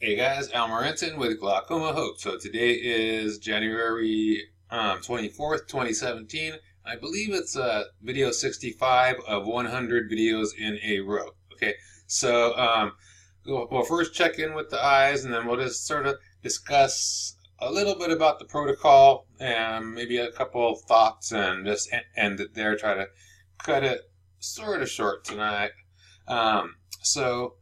Hey guys, Morentin with Glaucoma Hope. So today is January 24th, 2017. I believe it's video 65 of 100 videos in a row. Okay, so we'll first check in with the eyes, and then we'll just sort of discuss a little bit about the protocol and maybe a couple of thoughts, and just end it there. Try to cut it sort of short tonight. So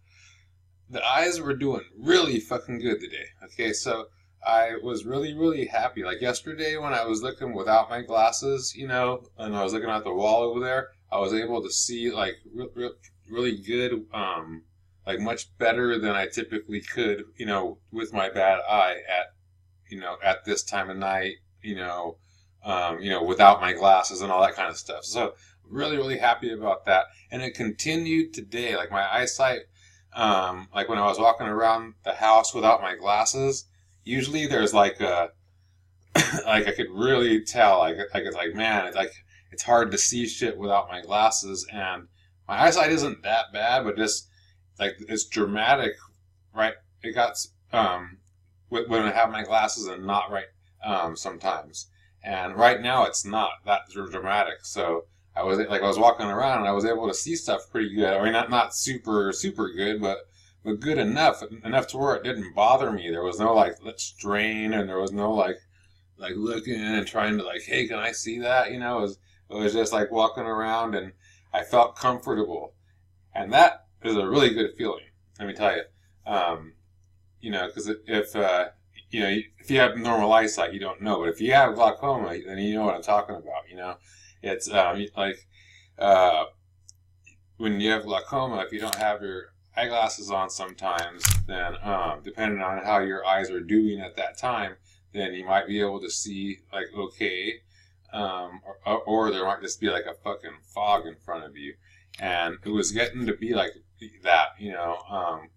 the eyes were doing really fucking good today. Okay, so I was really happy. Like yesterday when I was looking without my glasses, and I was looking at the wall over there, I was able to see like really good, like much better than I typically could, with my bad eye at this time of night, without my glasses and all that kind of stuff. So really happy about that. And it continued today. Like my eyesight, like when I was walking around the house without my glasses, usually there's like a, like I could really tell, like it's like, man, it's hard to see shit without my glasses, and my eyesight isn't that bad, but just like it's dramatic, right? It got when I have my glasses and not right sometimes, and right now it's not that dramatic. So I was walking around and I was able to see stuff pretty good. I mean, not super good, but good enough to where it didn't bother me. There was no like strain, and there was no like looking and trying to like, hey, can I see that? It was just like walking around, and I felt comfortable, and that is a really good feeling. Let me tell you, because if you have normal eyesight, you don't know, but if you have glaucoma, then you know what I'm talking about. It's when you have glaucoma, if you don't have your eyeglasses on sometimes, then depending on how your eyes are doing at that time, then you might be able to see like okay, or there might just be like a fucking fog in front of you. And it was getting to be like that,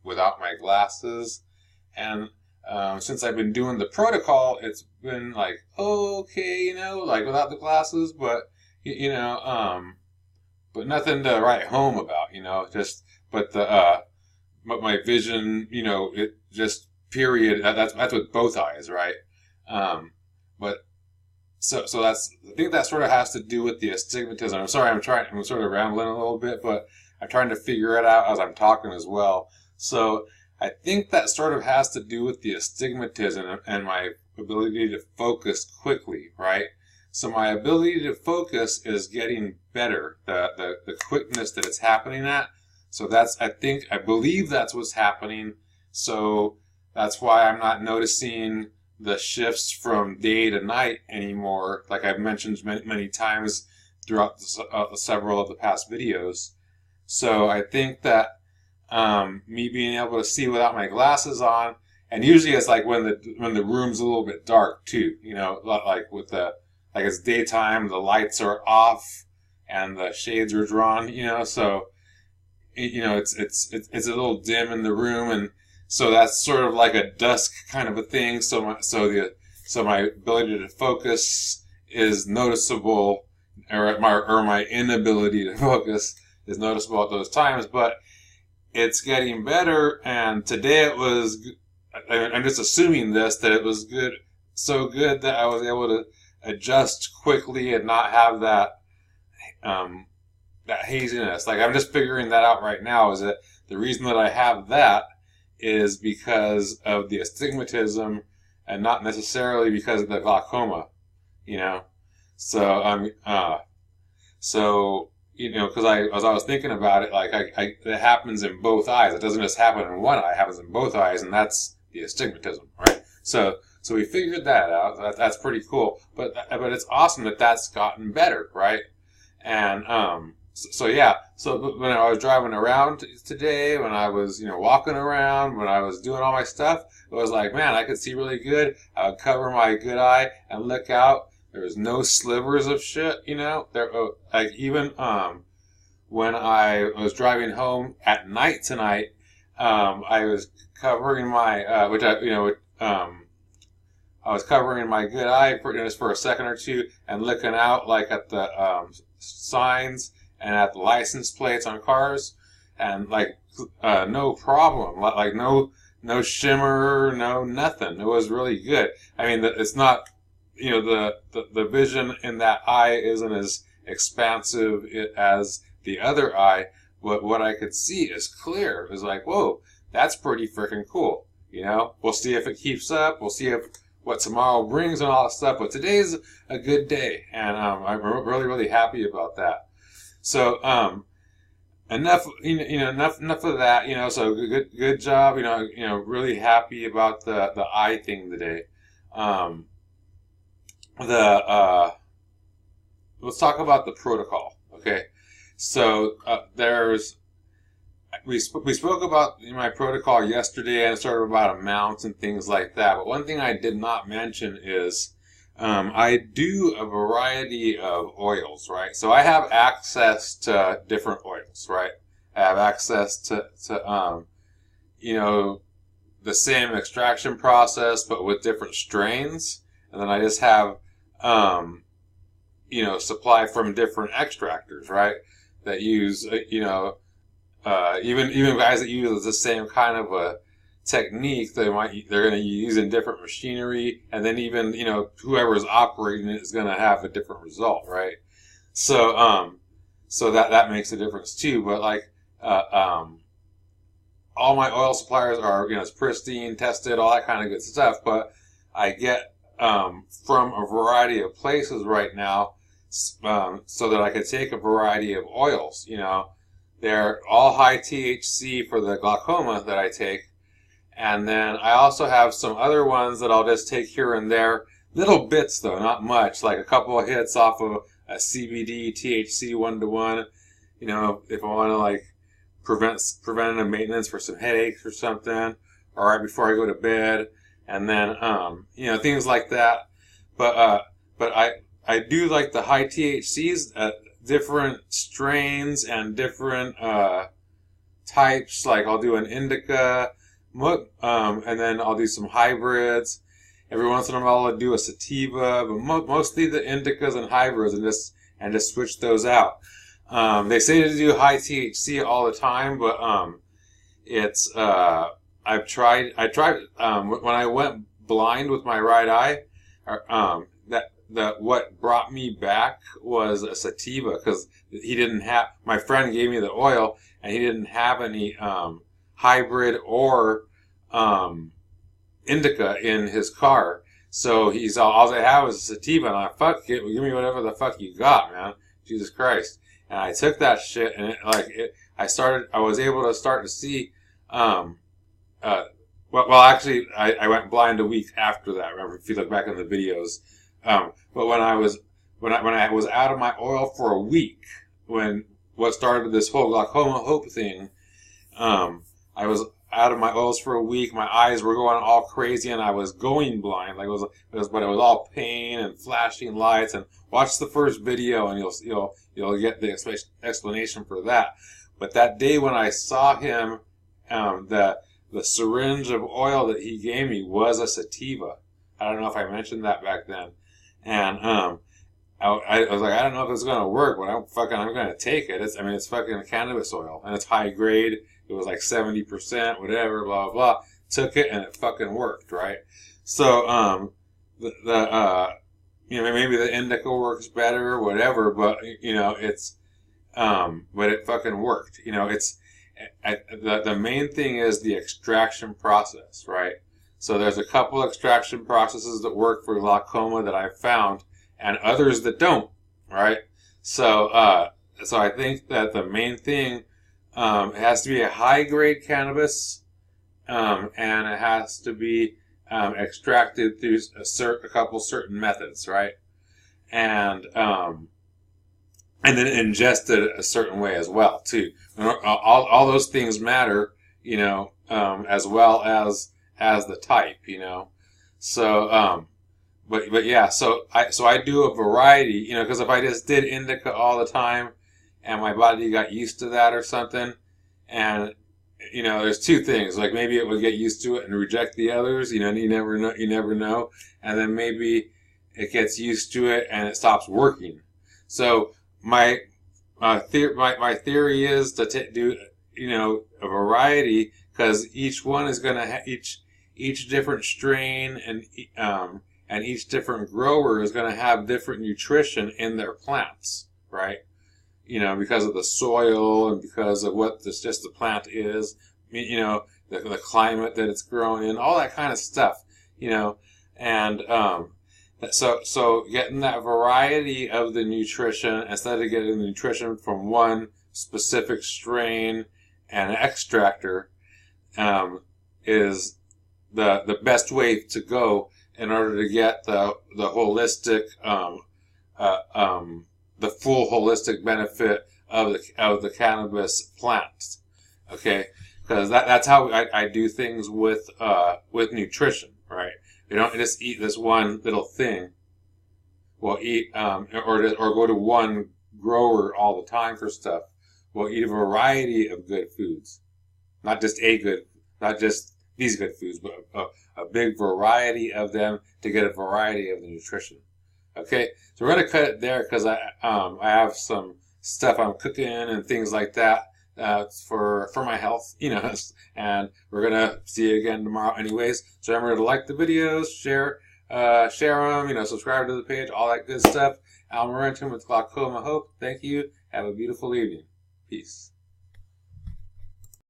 without my glasses. And since I've been doing the protocol, it's been like okay, like without the glasses, but but nothing to write home about, but my vision, it just period. That's with both eyes, right? But so I think that sort of has to do with the astigmatism. I'm sorry, I'm sort of rambling a little bit, but I'm trying to figure it out as I'm talking as well. So I think that sort of has to do with the astigmatism and my ability to focus quickly, right? So my ability to focus is getting better, the quickness that it's happening at. So I believe that's what's happening. So that's why I'm not noticing the shifts from day to night anymore, like I've mentioned many times throughout several of the past videos. So I think that me being able to see without my glasses on, and usually it's like when the room's a little bit dark too, like with like it's daytime, the lights are off and the shades are drawn, so it's a little dim in the room, and so that's sort of like a dusk kind of a thing. So my ability to focus is noticeable, or my inability to focus is noticeable at those times, but it's getting better. And today it was, I'm just assuming that it was good, so good that I was able to adjust quickly and not have that haziness. Like I'm just figuring that out right now, is that the reason that I have that is because of the astigmatism and not necessarily because of the glaucoma, So because as I was thinking about it, like it happens in both eyes. It doesn't just happen in one eye; it happens in both eyes, and that's the astigmatism, right? So we figured that out. That's pretty cool. But it's awesome that that's gotten better, right? And so when I was driving around today, when I was walking around, when I was doing all my stuff, it was like, man, I could see really good. I would cover my good eye and look out. There was no slivers of shit, There, like even when I was driving home at night tonight, I was covering my I was covering my good eye just for a second or two and looking out like at the signs and at the license plates on cars, and like no problem, like no no shimmer, no nothing. It was really good. I mean, it's not, you know, the vision in that eye isn't as expansive as the other eye. But what I could see is clear. It was like, whoa, that's pretty freaking cool. You know, we'll see if it keeps up. We'll see if what tomorrow brings and all that stuff. But today's a good day, and I'm really, really happy about that. So, enough, enough of that. You know, so good job. You know, really happy about the eye thing today. Let's talk about the protocol. Okay, so we spoke about my protocol yesterday and sort of about amounts and things like that. But one thing I did not mention is I do a variety of oils, right? So I have access to different oils, right? I have access to you know, the same extraction process but with different strains, and then I just have you know, supply from different extractors, right? That use you know. Even guys that use the same kind of a technique, they're going to use in different machinery, and then even, you know, whoever's operating it is going to have a different result, right? So so that makes a difference too. But like all my oil suppliers are, you know, it's pristine, tested, all that kind of good stuff. But I get from a variety of places right now, so that I could take a variety of oils, you know. They're all high THC for the glaucoma that I take. And then I also have some other ones that I'll just take here and there. Little bits though, not much. Like a couple of hits off of a CBD, THC 1-to-1. You know, if I want to like preventative maintenance for some headaches or something. Or right before I go to bed. And then, you know, things like that. But I do like the high THCs, different strains and different types. Like I'll do an indica, and then I'll do some hybrids. Every once in a while I'll do a sativa, but mostly the indicas and hybrids, and just switch those out. They say to do high THC all the time, but it's I tried when I went blind with my right eye, that what brought me back was a sativa, because he didn't have, my friend gave me the oil and he didn't have any hybrid or indica in his car, so he's all I have is a sativa, and I fuck it, give me whatever the fuck you got, man, Jesus Christ. And I took that shit, and I was able to start to see well actually I went blind a week after that, remember, if you look back in the videos. But when I was out of my oil for a week, when what started this whole glaucoma hope thing, I was out of my oils for a week. My eyes were going all crazy, and I was going blind. Like but it was all pain and flashing lights. And watch the first video, and you'll get the explanation for that. But that day when I saw him, the syringe of oil that he gave me was a sativa. I don't know if I mentioned that back then. And I was like, I don't know if it's gonna work, but I'm gonna take it. It's fucking cannabis oil, and it's high grade. It was like 70%, whatever, blah blah. Took it, and it fucking worked, right? So you know, maybe the indica works better or whatever, but you know, but it fucking worked. You know, the main thing is the extraction process, right? So there's a couple extraction processes that work for glaucoma that I've found, and others that don't, right? So I think that the main thing, it has to be a high-grade cannabis, and it has to be extracted through a couple certain methods, right? And then ingested a certain way as well, too. All those things matter, you know, as well as the type, you know. So but yeah, so I do a variety, you know, because if I just did indica all the time and my body got used to that or something, and you know, there's two things, like maybe it would get used to it and reject the others, you know, and you never know, and then maybe it gets used to it and it stops working. So my theory is to do, you know, a variety, because each one is going to each different strain and each different grower is going to have different nutrition in their plants, right? You know, because of the soil and because of what the plant is, you know, the climate that it's grown in, all that kind of stuff, you know, and so getting that variety of the nutrition instead of getting the nutrition from one specific strain and an extractor is the best way to go in order to get the holistic the full holistic benefit of the cannabis plant. Okay, because that's how I do things with nutrition, right? We don't just eat this one little thing. We'll eat or go to one grower all the time for stuff. We'll eat a variety of good foods, not just these good foods, but a big variety of them to get a variety of the nutrition. Okay, so we're gonna cut it there because I have some stuff I'm cooking and things like that for my health, you know, and we're gonna see you again tomorrow, anyways. So remember to like the videos, share them, you know, subscribe to the page, all that good stuff. Morentin with Glaucoma Hope. Thank you. Have a beautiful evening. Peace.